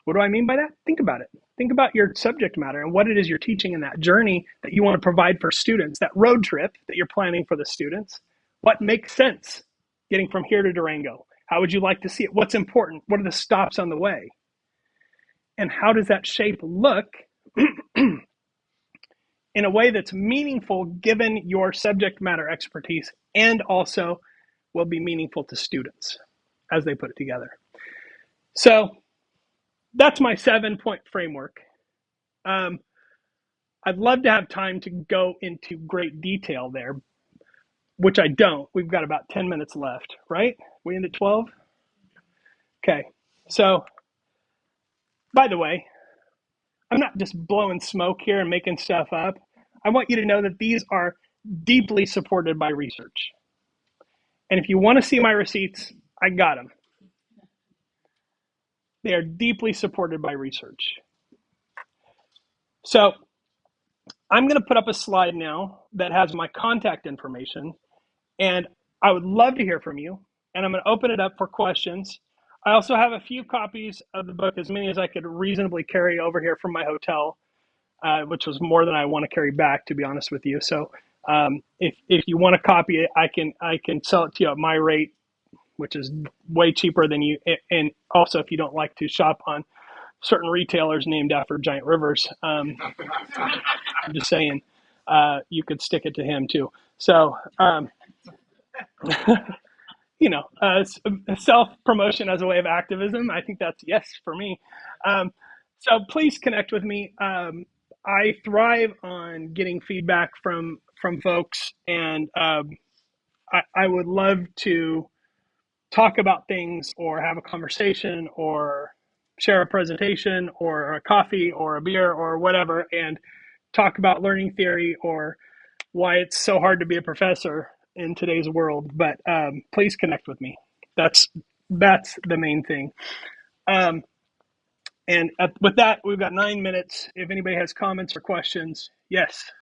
What do I mean by that? Think about it. Think about your subject matter and what it is you're teaching in that journey that you want to provide for students, that road trip that you're planning for the students. What makes sense getting from here to Durango? How would you like to see it? What's important? What are the stops on the way? And how does that shape look in a way that's meaningful given your subject matter expertise, and also will be meaningful to students as they put it together? So that's my 7-point framework. I'd love to have time to go into great detail there, which I don't. We've got about 10 minutes left, right? We end at 12? Okay. So, by the way, I'm not just blowing smoke here and making stuff up. I want you to know that these are deeply supported by research. And if you want to see my receipts, I got them. They are deeply supported by research. So I'm going to put up a slide now that has my contact information, and I would love to hear from you, and I'm going to open it up for questions. I also have a few copies of the book, as many as I could reasonably carry over here from my hotel, which was more than I want to carry back, to be honest with you. So if you want to copy it, I can sell it to you at my rate, which is way cheaper than you. And also, if you don't like to shop on certain retailers named after giant rivers, I'm just saying, you could stick it to him too. So, self-promotion as a way of activism, I think that's yes for me. So please connect with me. I thrive on getting feedback from folks, and I would love to talk about things or have a conversation or share a presentation or a coffee or a beer or whatever, and talk about learning theory or why it's so hard to be a professor in today's world. But please connect with me. That's the main thing. And with that, we've got 9 minutes. If anybody has comments or questions, yes.